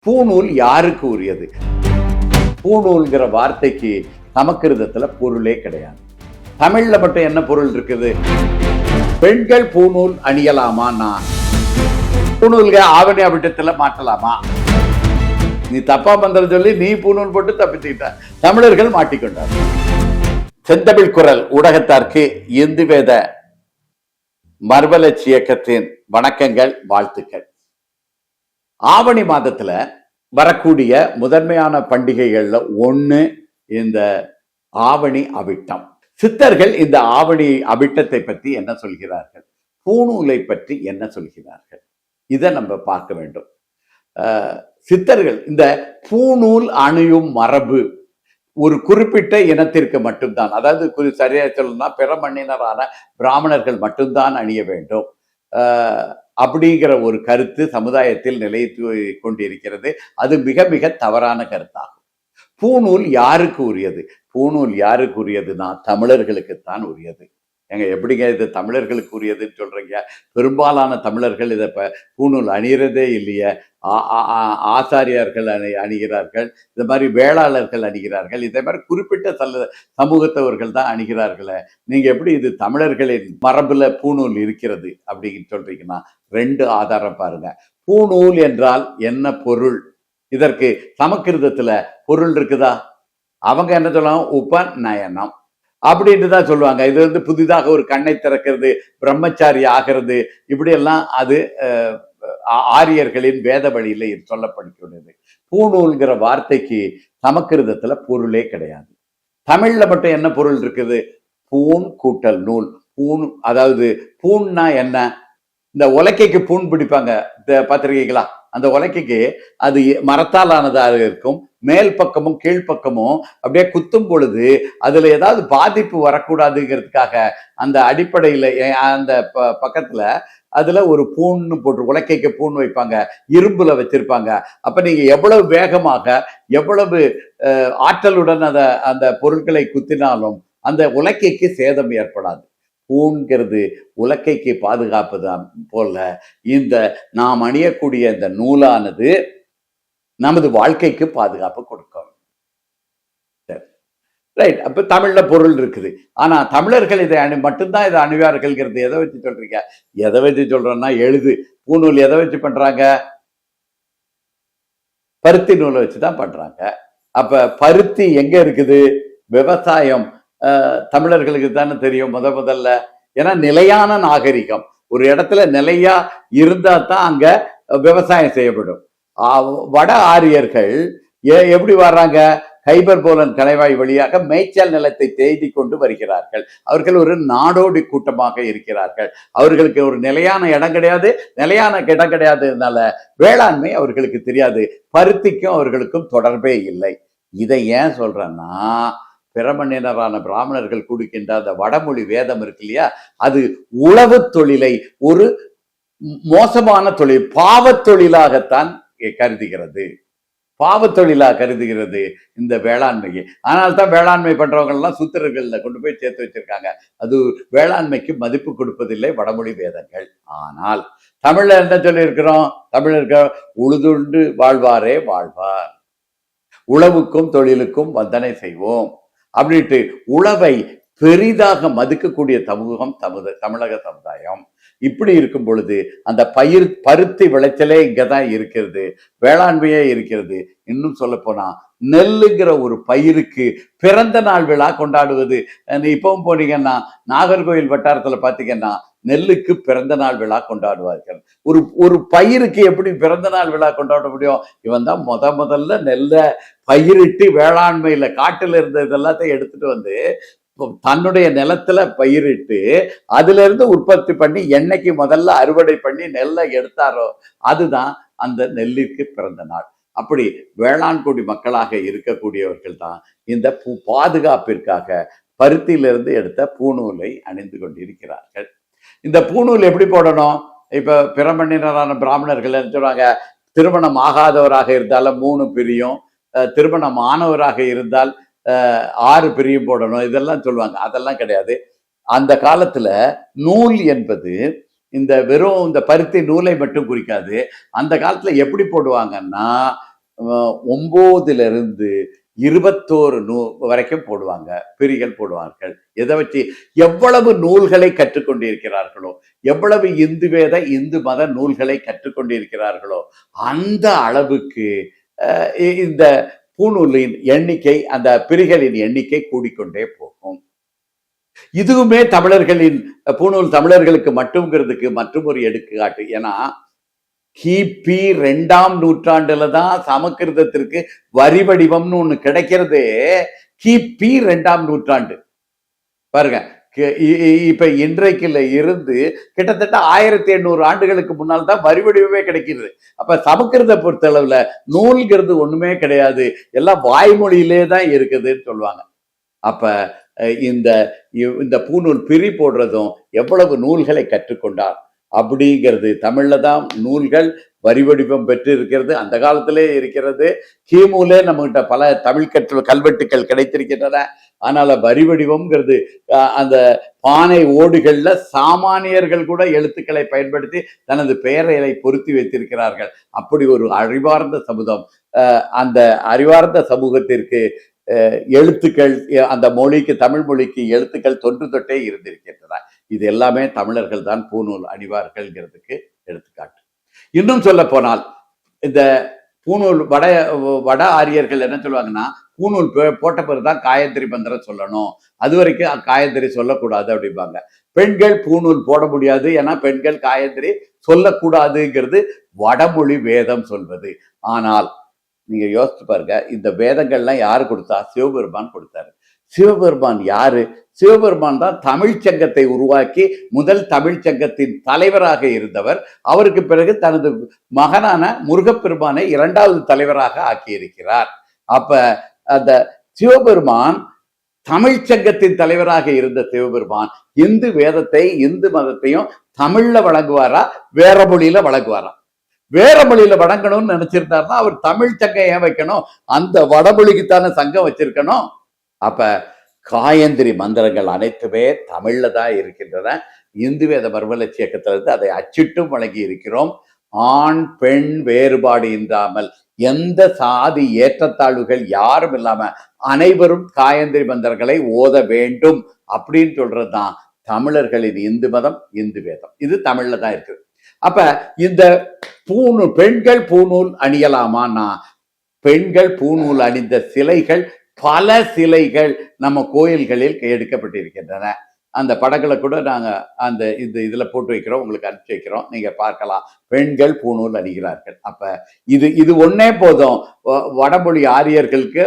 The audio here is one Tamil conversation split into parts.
பூணூல் யாருக்கு உரியது? பூணூல்ங்கிற வார்த்தைக்கு சமஸ்கிருதத்துல பொருளே கிடையாது. தமிழ்ல மட்டும் என்ன பொருள் இருக்குது? பெண்கள் பூணூல் அணியலாமா? நான் பூணூல்க ஆவணி அபிட்டத்துல மாட்டலாமா? நீ தப்பா பண்றது சொல்லி நீ பூணூல் போட்டு தப்பிச்சுக்கிட்ட, தமிழர்கள் மாட்டிக்கொண்டார். செந்தமிழ் குரல் ஊடகத்தார்க்கு இந்து வேத மறுமலர்ச்சி இயக்கத்தின் வணக்கங்கள், வாழ்த்துக்கள். ஆவணி மாதத்துல வரக்கூடிய முதன்மையான பண்டிகைகள்ல ஒண்ணு இந்த ஆவணி அவிட்டம். சித்தர்கள் இந்த ஆவணி அவிட்டத்தை பற்றி என்ன சொல்கிறார்கள், பூணூலை பற்றி என்ன சொல்கிறார்கள், இதை நம்ம பார்க்க வேண்டும். சித்தர்கள் இந்த பூணூல் அணியும் மரபு ஒரு குறிப்பிட்ட இனத்திற்கு மட்டும்தான், அதாவது சரியா சொல்லணும்னா பிற மண்ணினரான பிராமணர்கள் மட்டும்தான் அணிய வேண்டும் அப்படிங்கிற ஒரு கருத்து சமுதாயத்தில் நிலைத்து கொண்டிருக்கிறது. அது மிக மிக தவறான கருத்தாகும். பூணூல் யாருக்கு உரியது? பூணூல் யாருக்கு உரியதுன்னா தமிழர்களுக்குத்தான் உரியது. எங்க எப்படிங்க இது தமிழர்களுக்கு உரியதுன்னு சொல்றீங்க? பெரும்பாலான தமிழர்கள் இதை பூணூல் அணிகிறதே இல்லையே. ஆசாரியார்கள் அணிகிறார்கள், இந்த மாதிரி வேளாளர்கள் அணிகிறார்கள், இதே மாதிரி குறிப்பிட்ட சமூகத்தவர்கள் தான் அணிகிறார்களே. நீங்க எப்படி இது தமிழர்களின் மரபுல பூணூல் இருக்கிறது அப்படின்னு சொல்றீங்கன்னா, ரெண்டு ஆதாரம் பாருங்க. பூணூல் என்றால் என்ன பொருள்? இதற்கு சமஸ்கிருதத்துல பொருள் இருக்குதா? அவங்க என்ன சொல்லுவாங்க? உபநயனம் அப்படின்ட்டு தான் சொல்லுவாங்க. இது புதிதாக ஒரு கண்ணை திறக்கிறது, பிரம்மச்சாரி ஆகிறது, இப்படி எல்லாம் அது ஆரியர்களின் வேத வழியில சொல்லப்படுகிறது. பூணூல்ங்கிற வார்த்தைக்கு சமஸ்கிருதத்துல பொருளே கிடையாது. தமிழ்ல மட்டும் என்ன பொருள் இருக்குது? பூண் கூட்டல் நூல். பூண், அதாவது பூன்னா என்ன? இந்த உலக்கைக்கு பூண் பிடிப்பாங்க பத்திரிகைகளா, அந்த உலக்கைக்கு அது மரத்தால் ஆனதாக இருக்கும். மேல் பக்கமும் கீழ்ப்பக்கமும் அப்படியே குத்தும் பொழுது அதுல ஏதாவது பாதிப்பு வரக்கூடாதுங்கிறதுக்காக அந்த அடிப்படையில அந்த பக்கத்துல அதுல ஒரு பூன்னு போட்டு உலக்கைக்கு பூண் வைப்பாங்க, இரும்புல வச்சிருப்பாங்க. அப்ப நீங்க எவ்வளவு வேகமாக எவ்வளவு ஆற்றலுடன் அந்த பொருட்களை குத்தினாலும் அந்த உலக்கைக்கு சேதம் ஏற்படாது. பூண்கிறது உலக்கைக்கு பாதுகாப்புதான் போல இந்த நாம் அணியக்கூடிய இந்த நூலானது நமது வாழ்க்கைக்கு பாதுகாப்பு கொடுக்கும். ரைட். அப்ப தமிழ்ல பொருள் இருக்குது. ஆனா தமிழர்கள் இதை மட்டும்தான் இதை அணிவார்கள்ங்கிறது எதை வச்சு சொல்றீங்க? எதை வச்சு சொல்றோம்னா, எழுது. பூணூல் எதை வச்சு பண்றாங்க? பருத்தி நூலை வச்சுதான் பண்றாங்க. அப்ப பருத்தி எங்க இருக்குது? விவசாயம் தமிழர்களுக்கு தானே தெரியும் முதல்ல. ஏன்னா நிலையான நாகரிகம் ஒரு இடத்துல நிலையா இருந்தா தான் அங்க விவசாயம் செய்யப்படும். வட ஆரியர்கள் எப்படி வர்றாங்க? கைபர் போலன் கலைவாய் வழியாக மேய்ச்சல் நிலத்தை தேடி கொண்டு வருகிறார்கள். அவர்கள் ஒரு நாடோடி கூட்டமாக இருக்கிறார்கள். அவர்களுக்கு ஒரு நிலையான இடம் கிடையாது. நிலையான இடம் கிடையாதுனால வேளாண்மை அவர்களுக்கு தெரியாது. பருத்திக்கும் அவர்களுக்கும் தொடர்பே இல்லை. இதை ஏன் சொல்றேன்னா, பிறமண்ணினரான பிராமணர்கள் கொடுக்கின்ற அந்த வடமொழி வேதம் இருக்கு இல்லையா, அது உழவு தொழிலை ஒரு மோசமான தொழில், பாவத் தொழிலாகத்தான் கருதுகிறது. பாவத்தொழிலாக கருதுகிறது இந்த வேளாண்மையை. ஆனால் தான் வேளாண்மை பண்றவங்க எல்லாம் சூத்திரர்கள்ல கொண்டு போய் சேர்த்து வச்சிருக்காங்க. அது வேளாண்மைக்கு மதிப்பு கொடுப்பதில்லை வடமொழி வேதங்கள். ஆனால் தமிழ்ல என்ன சொல்லி இருக்கிறோம்? தமிழர்கள் உழுதுண்டு வாழ்வாரே வாழ்வார், உழவுக்கும் தொழிலுக்கும் வந்தனை செய்வோம் அப்படின்ட்டு உழவை பெரிதாக மதிக்கக்கூடிய சமூகம் தமிழக சமுதாயம். இப்படி இருக்கும் பொழுது அந்த பருத்தி விளைச்சலே இங்கதான் இருக்கிறது, வேளாண்மையே இருக்கிறது. இன்னும் சொல்ல போனா நெல்லுங்கிற ஒரு பயிருக்கு பிறந்த நாள் விழா கொண்டாடுவது. இப்பவும் போனீங்கன்னா நாகர்கோவில் வட்டாரத்துல பாத்தீங்கன்னா நெல்லுக்கு பிறந்த நாள் விழா கொண்டாடுவார்கள். ஒரு பயிருக்கு எப்படி பிறந்த நாள் விழா கொண்டாட முடியும்? இவன் தான் முதல்ல நெல்லை பயிரிட்டு வேளாண்மையில காட்டுல இருந்த இதெல்லாத்தையும் எடுத்துட்டு வந்து தன்னுடைய நிலத்துல பயிரிட்டு அதுல இருந்து உற்பத்தி பண்ணி என்னைக்கு முதல்ல அறுவடை பண்ணி நெல்லை எடுத்தாரோ அதுதான் அந்த நெல்லிற்கு பிறந்த நாள். அப்படி வேளாண்குடி மக்களாக இருக்கக்கூடியவர்கள் தான் இந்த பாதுகாப்பிற்காக பருத்தியிலிருந்து எடுத்த பூணூலை அணிந்து கொண்டிருக்கிறார்கள். இந்த பூணூல் எப்படி போடணும்? இப்ப பிறமண்ணினரான பிராமணர்கள் என்ன சொல்றாங்க? திருமணம் ஆகாதவராக இருந்தாலும் 3 பிரியும், திருமணம் ஆனவராக இருந்தால் 6 பிரியும் போடணும், இதெல்லாம் சொல்லுவாங்க. அதெல்லாம் கிடையாது. அந்த காலத்துல நூல் என்பது இந்த வெறும் இந்த பருத்தி நூலை மட்டும் குறிக்காது. அந்த காலத்துல எப்படி போடுவாங்கன்னா, 9 21 வரைக்கும் போடுவாங்க, பிரிகள் போடுவார்கள். எதை வச்சு? எவ்வளவு நூல்களை கற்றுக்கொண்டிருக்கிறார்களோ, எவ்வளவு இந்து வேத இந்து மத நூல்களை கற்றுக்கொண்டிருக்கிறார்களோ அந்த அளவுக்கு இந்த பூநூலின் எண்ணிக்கை, அந்த பிரிகளின் எண்ணிக்கை கூடிக்கொண்டே போகும். இதுவுமே தமிழர்களின் பூநூல் தமிழர்களுக்கு மட்டும்ங்கிறதுக்கு மற்றும் ஒரு எடுத்துக்காட்டு. ஏன்னா கிபி 2ஆம் நூற்றாண்டுல தான் சமஸ்கிருதத்திற்கு வரி வடிவம்னு ஒண்ணு கிடைக்கிறது. கிபி 2ஆம் நூற்றாண்டு பாருங்க. இப்ப இன்றைக்குல இருந்து கிட்டத்தட்ட 1800 ஆண்டுகளுக்கு முன்னால் தான் வரி வடிவமே கிடைக்கிறது. அப்ப சமஸ்கிருத பொறுத்த அளவுல நூல்கிறது ஒண்ணுமே கிடையாது, எல்லாம் வாய்மொழியிலே தான் இருக்குதுன்னு சொல்லுவாங்க. அப்ப இந்த பூநூல் பிரி போடுறதும் எவ்வளவு நூல்களை கற்றுக்கொண்டார் அப்படிங்கிறது. தமிழ்ல தான் நூல்கள் வரி வடிவம் பெற்று இருக்கிறது, அந்த காலத்திலே இருக்கிறது. கிமுலே நம்மகிட்ட பல தமிழ் கல்வெட்டுக்கள் கிடைத்திருக்கின்றன. அதனால வரி வடிவம்ங்கிறது அந்த பானை ஓடுகள்ல சாமானியர்கள் கூட எழுத்துக்களை பயன்படுத்தி தனது பெயரை பொருத்தி வைத்திருக்கிறார்கள். அப்படி ஒரு அறிவார்ந்த சமூகம். அந்த அறிவார்ந்த சமூகத்திற்கு எழுத்துக்கள், அந்த மொழிக்கு, தமிழ் மொழிக்கு எழுத்துக்கள் தொன்று தொட்டே இருந்திருக்கின்றன. இது எல்லாமே தமிழர்கள் தான் பூநூல் அணிவார்கள்ங்கிறதுக்கு எடுத்துக்காட்டு. இன்னும் சொல்ல போனால் இந்த பூநூல் வட ஆரியர்கள் என்ன சொல்லுவாங்கன்னா, பூநூல் போட்ட பிறகுதான் காயத்ரி மந்திரம் சொல்லணும், அது வரைக்கும் காயத்ரி சொல்லக்கூடாது அப்படிம்பாங்க. பெண்கள் பூநூல் போட முடியாது, ஏன்னா பெண்கள் காயத்ரி சொல்லக்கூடாதுங்கிறது வடமொழி வேதம் சொல்வது. ஆனால் நீங்க யோசிச்சு பாருங்க, இந்த வேதங்கள்லாம் யாரு கொடுத்தா? சிவபெருமான் கொடுத்தாரு. சிவபெருமான் யாரு? சிவபெருமான் தான் தமிழ்ச்சங்கத்தை உருவாக்கி முதல் தமிழ்ச்சங்கத்தின் தலைவராக இருந்தவர். அவருக்கு பிறகு தனது மகனான முருகப்பெருமானை 2வது தலைவராக ஆக்கியிருக்கிறார். அப்ப அந்த சிவபெருமான், தமிழ்ச்சங்கத்தின் தலைவராக இருந்த சிவபெருமான் இந்து வேதத்தை, இந்து மதத்தையும் தமிழ்ல வழங்குவாரா, வேற மொழியில வழங்குவாரா? வேற மொழியில வழங்கணும்னு நினைச்சிருந்தாருன்னா அவர் தமிழ் சங்கம் ஏன் வைக்கணும்? அந்த வடமொழிக்குத்தானே சங்கம் வச்சிருக்கணும். அப்ப காயந்திரி மந்திரங்கள் அனைத்துமே தமிழ்ல தான் இருக்கின்றன. இந்து வேத மறுமலர்ச்சி இயக்கத்திலிருந்து அதை அச்சிட்டும் வழங்கி இருக்கிறோம். ஆண் பெண் வேறுபாடு இல்லாமல், எந்த சாதி ஏற்றத்தாழ்வுகள் யாரும் இல்லாம அனைவரும் காயந்திரி மந்திரங்களை ஓத வேண்டும் அப்படின்னு சொல்றதுதான் தமிழர்களின் இந்து மதம், இந்து வேதம். இது தமிழ்ல தான் இருக்குது. அப்ப இந்த பெண்கள் பூநூல் அணியலாமான்னா, பெண்கள் பூநூல் அணிந்த சிலைகள், பல சிலைகள் நம்ம கோயில்களில் எடுக்கப்பட்டிருக்கின்றன. அந்த படங்களை கூட நாங்க அந்த இதுல போட்டு வைக்கிறோம், உங்களுக்கு அனுப்பிச்சு வைக்கிறோம், நீங்க பார்க்கலாம். பெண்கள் பூநூல் அணிகிறார்கள். அப்ப இது ஒன்னே போதும். வடமொழி ஆரியர்களுக்கு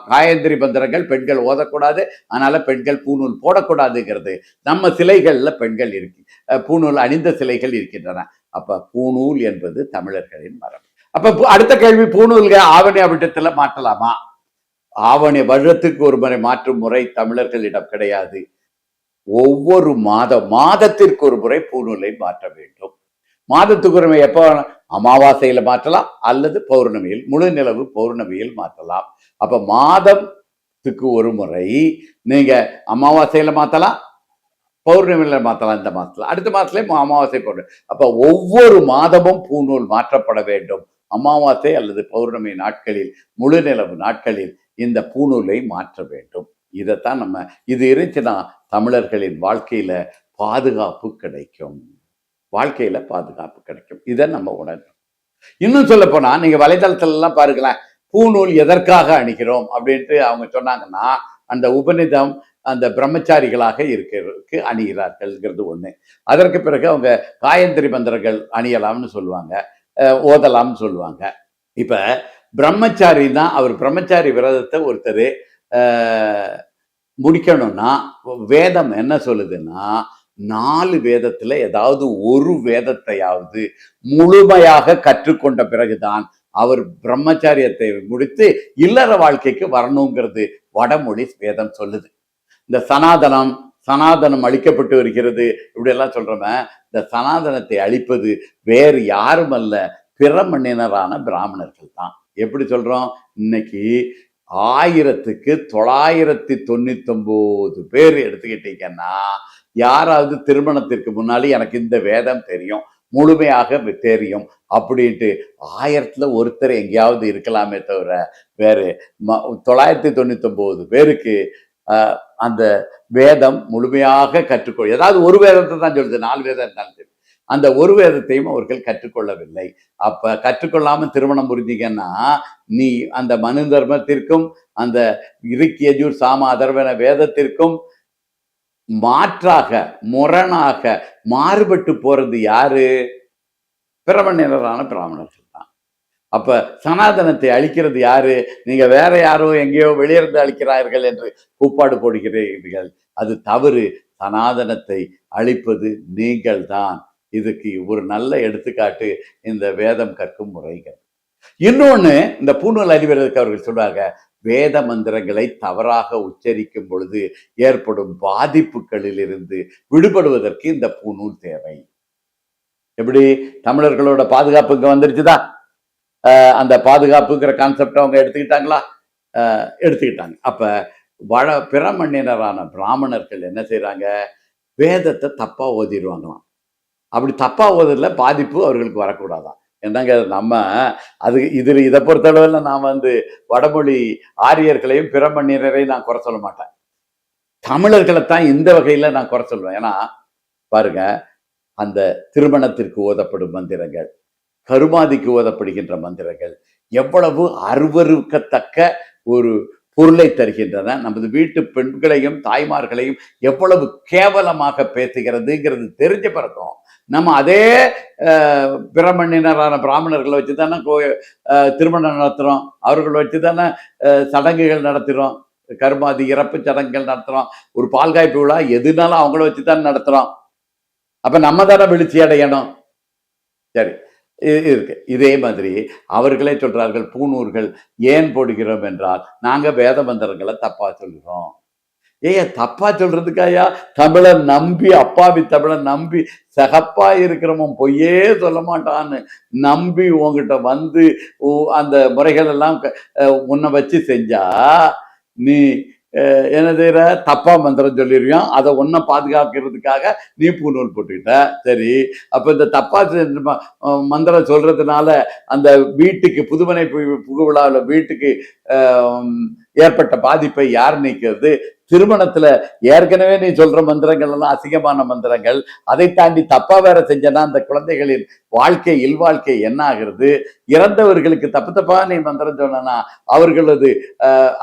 காயந்திரி மந்திரங்கள் பெண்கள் ஓதக்கூடாது, அதனால பெண்கள் பூநூல் போடக்கூடாதுங்கிறது. நம்ம சிலைகள்ல பெண்கள் பூநூல் அணிந்த சிலைகள் இருக்கின்றன. அப்ப பூநூல் என்பது தமிழர்களின் மரபு. அப்ப அடுத்த கேள்வி, பூநூல்கள் ஆவணி அவிட்டத்துல மாற்றலாமா? ஆவணி வருடத்துக்கு ஒரு முறை மாற்றும் முறை தமிழர்களிடம் கிடையாது. ஒவ்வொரு மாதத்திற்கு ஒரு முறை பூநூலை மாற்ற வேண்டும். மாதத்துக்கு ஒரு முறை எப்போ? அமாவாசையில மாற்றலாம், அல்லது பௌர்ணமியில், முழு நிலவு பௌர்ணமியில் மாற்றலாம். அப்ப மாதத்துக்கு ஒரு முறை நீங்க அமாவாசையில மாத்தலாம், பௌர்ணமியில மாத்தலாம். இந்த மாசத்துல, அடுத்த மாசத்துல அமாவாசை பௌர்ணமி. அப்ப ஒவ்வொரு மாதமும் பூநூல் மாற்றப்பட வேண்டும். அமாவாசை அல்லது பௌர்ணமி நாட்களில், முழு நிலவு நாட்களில் இந்த பூநூலை மாற்ற வேண்டும். இதைத்தான் இது இருந்துச்சுன்னா தமிழர்களின் வாழ்க்கையில பாதுகாப்பு கிடைக்கும். வாழ்க்கையில பாதுகாப்பு கிடைக்கும். இதை நம்ம உணரணும். இன்னும் சொல்ல போனா, நீங்க வலைதளத்துல எல்லாம் பாருங்களேன், பூநூல் எதற்காக அணிகிறோம் அப்படின்ட்டு அவங்க சொன்னாங்கன்னா, அந்த உபநிதம் அந்த பிரம்மச்சாரிகளாக இருக்கிறதுக்கு அணிகிறார்கள்ங்கிறது ஒண்ணு. அதற்கு பிறகு அவங்க காயந்திரி மந்திரங்கள் அணியலாம்னு சொல்லுவாங்க, ஓதலாம்னு சொல்லுவாங்க. இப்ப பிரம்மச்சாரி தான், அவர் பிரம்மச்சாரி விரதத்தை ஒருத்தர் முடிக்கணும்னா வேதம் என்ன சொல்லுதுன்னா, 4 வேதத்துல ஏதாவது ஒரு வேதத்தையாவது முழுமையாக கற்றுக்கொண்ட பிறகுதான் அவர் பிரம்மச்சாரியத்தை முடித்து இல்லற வாழ்க்கைக்கு வரணுங்கிறது வடமொழி வேதம் சொல்லுது. இந்த சனாதனம் அழிக்கப்பட்டு வருகிறது இப்படி எல்லாம் சொல்றோமே, இந்த சனாதனத்தை அழிப்பது வேறு யாரும் அல்ல, பிற மண்ணினரான பிராமணர்கள் தான். எப்படி சொல்றோம்? இன்னைக்கு 1999 பேர் எடுத்துக்கிட்டீங்கன்னா, யாராவது திருமணத்திற்கு முன்னாடி எனக்கு இந்த வேதம் தெரியும், முழுமையாக தெரியும் அப்படின்ட்டு 1000ல் ஒருத்தர் எங்கேயாவது இருக்கலாமே தவிர வேறு 999 பேருக்கு அந்த வேதம் முழுமையாக கற்றுக்கொள், ஏதாவது ஒரு வேதத்தை தான் சொல்லுது, 4 வேதம் இருந்தாலும் சரி, அந்த ஒரு வேதத்தையும் அவர்கள் கற்றுக்கொள்ளவில்லை. அப்ப கற்றுக்கொள்ளாம திருமணம் புரிஞ்சிங்கன்னா நீ அந்த மனு தர்மத்திற்கும் அந்த ரிக் யஜுர் சாம அதர்வன வேதத்திற்கும் மாற்றாக முரணாக மாறுபட்டு போறது யாரு? பிரமணியரான பிராமணர்கள் தான். அப்ப சனாதனத்தை அழிக்கிறது யாரு? நீங்க வேற யாரோ எங்கேயோ வெளியிருந்து அழிக்கிறார்கள் என்று கூப்பாடு போடுகிறீர்கள். அது தவறு. சனாதனத்தை அழிப்பது நீங்கள் தான். இதுக்கு ஒரு நல்ல எடுத்துக்காட்டு இந்த வேதம் கற்கும் முறைகள். இன்னொன்னு, இந்த பூநூல் அறிவதற்கு அவர்கள் சொல்றாங்க, வேத மந்திரங்களை தவறாக உச்சரிக்கும் பொழுது ஏற்படும் பாதிப்புகளில் இருந்து விடுபடுவதற்கு இந்த பூநூல் தேவை. எப்படி தமிழர்களோட பாதுகாப்பு இங்க வந்துருச்சுதா? அந்த பாதுகாப்புங்கிற கான்செப்ட் அவங்க எடுத்துக்கிட்டாங்களா? எடுத்துக்கிட்டாங்க. அப்ப பிறமண்ணினரான பிராமணர்கள் என்ன செய்யறாங்க? வேதத்தை தப்பா ஓதிடுவாங்களாம். அப்படி தப்பா ஓதுறதுல பாதிப்பு அவர்களுக்கு வரக்கூடாதான். என்னங்க நம்ம இதை பொறுத்தளவில் நான் வடமொழி ஆரியர்களையும் பிறமண்ணினரையும் நான் குறை சொல்ல மாட்டேன். தமிழர்களைத்தான் இந்த வகையில நான் குறை சொல்லுவேன். ஏன்னா பாருங்க, அந்த திருமணத்திற்கு ஓதப்படும் மந்திரங்கள், கருமாதிக்கு ஓதப்படுகின்ற மந்திரங்கள் எவ்வளவு அருவருக்கத்தக்க ஒரு பொருளை தருகின்றன. நமது வீட்டு பெண்களையும் தாய்மார்களையும் எவ்வளவு கேவலமாக பேசுகிறதுங்கிறது தெரிஞ்ச பிறக்கும் நம்ம அதே பிறமண்ணினரான பிராமணர்களை வச்சு தானே திருமணம் நடத்துகிறோம், அவர்களை வச்சு தானே சடங்குகள் நடத்துகிறோம், கருமாதி இறப்பு சடங்குகள் நடத்துகிறோம், ஒரு பால்காய்ப்பு விழா எதுனாலும் அவங்கள வச்சு தானே நடத்துகிறோம். அப்போ நம்ம தானே வீழ்ச்சி அடையணும். சரி, இருக்கு. இதே மாதிரி அவர்களே சொல்றார்கள், பூநூல்கள் ஏன் போடுகிறோம் என்றால் நாங்க வேத மந்திரங்களை தப்பா சொல்கிறோம். தப்பா சொல்றதுக்காயா தமிழை நம்பி, அப்பாவி தமிழை நம்பி சகப்பா இருக்கிறவன் பொய்யே சொல்ல மாட்டான்னு நம்பி உங்ககிட்ட அந்த முறைகள் எல்லாம் உன்னை வச்சு செஞ்சா நீ என்ன செய்யற? தப்பா மந்திரம் சொல்லிடுவியான். அதை ஒன்ன பாதுகாக்கிறதுக்காக நீ பூநூல் போட்டுக்கிட்ட. சரி, அப்ப இந்த தப்பா மந்திரம் சொல்றதுனால அந்த வீட்டுக்கு புதுமனை புகுவிழாவில் வீட்டுக்கு ஏற்பட்ட பாதிப்பை யார் நீக்கிறது? திருமணத்துல ஏற்கனவே நீ சொல்ற மந்திரங்கள் எல்லாம் அசிங்கமான மந்திரங்கள், அதை தாண்டி தப்பா வேற செஞ்சனா அந்த குழந்தைகளின் வாழ்க்கை இல்வாழ்க்கை என்ன ஆகிறது? இறந்தவர்களுக்கு தப்பா நீ மந்திரம் சொன்னா அவர்களது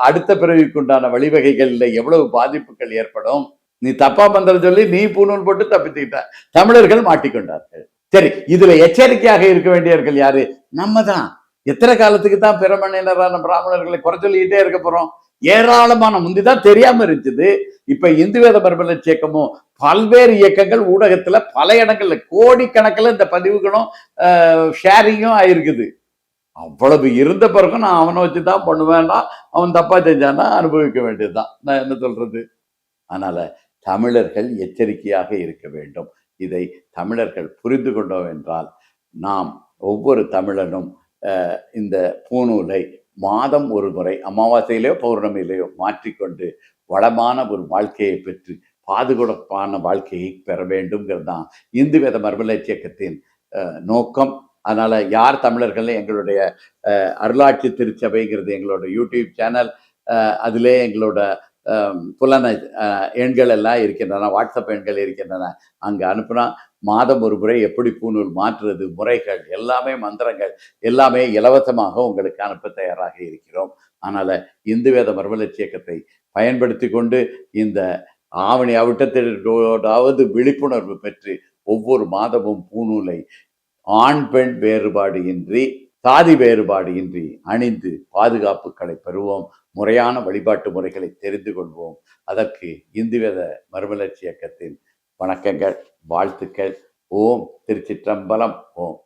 அடுத்த பிறவிக்குண்டான வழிவகைகள்ல எவ்வளவு பாதிப்புகள் ஏற்படும்? நீ தப்பா மந்திரம் சொல்லி நீ பூநூல் போட்டு தப்பித்துக்கிட்ட, தமிழர்கள் மாட்டிக்கொண்டார்கள். சரி, இதுல எச்சரிக்கையாக இருக்க வேண்டியவர்கள் யாரு? நம்ம தான். எத்தனை காலத்துக்கு தான் பிறமணினரான பிராமணர்களை குறை சொல்லிக்கிட்டே இருக்க போறோம்? ஏராளமான முந்திதான் தெரியாம இருந்துச்சு. இப்ப இந்து வேத மறுமலர்ச்சி இயக்கமும் பல்வேறு இயக்கங்கள் ஊடகத்துல பல இடங்கள்ல கோடிக்கணக்கில் இந்த பதிவுகளும் ஷேரிங்கும் ஆயிருக்குது. அவ்வளவு இருந்த பிறகும் நான் அவனை வச்சுதான் பண்ணுவேன்னா, அவன் தப்பா செஞ்சானா அனுபவிக்க வேண்டியதுதான். நான் என்ன சொல்றது? அதனால தமிழர்கள் எச்சரிக்கையாக இருக்க வேண்டும். இதை தமிழர்கள் புரிந்து கொண்டோம் என்றால் நாம் ஒவ்வொரு தமிழனும் இந்த பூநூலை மாதம் ஒரு முறை அமாவாசையிலேயோ பௌர்ணமியிலேயோ மாற்றிக்கொண்டு வளமான ஒரு வாழ்க்கையை பெற்று பாதுகாப்பான வாழ்க்கையை பெற வேண்டும்ங்கிறது தான் இந்து வேத மறுமலர்ச்சி இயக்கத்தின் நோக்கம். அதனால யார் தமிழர்கள் எங்களுடைய அருளாட்சி திருச்சபைங்கிறது எங்களோட யூடியூப் சேனல், அதிலே எங்களோட புலன எண்கள் எல்லாம் இருக்கின்றன, வாட்ஸ்அப் எண்கள் இருக்கின்றன. அங்கே அனுப்புனா மாதம் ஒரு முறை எப்படி பூநூல் மாற்றுறது, முறைகள் எல்லாமே, மந்திரங்கள் எல்லாமே இலவசமாக உங்களுக்கு அனுப்ப தயாராக இருக்கிறோம். அதனால இந்து வேத மறுமலர்ச்சி இயக்கத்தை பயன்படுத்தி கொண்டு இந்த ஆவணி அவிட்டத்தோடாவது விழிப்புணர்வு பெற்று ஒவ்வொரு மாதமும் பூநூலை ஆண் பெண் வேறுபாடு இன்றி, சாதி வேறுபாடு இன்றி அணிந்து பாதுகாப்புகளை பெறுவோம். முறையான வழிபாட்டு முறைகளை தெரிந்து கொள்வோம். அதற்கு இந்து வேத மறுமலர்ச்சி இயக்கத்தின் வணக்கங்கள், வாழ்த்துக்கள். ஓம் திருச்சிற்றம்பலம். ஓம்.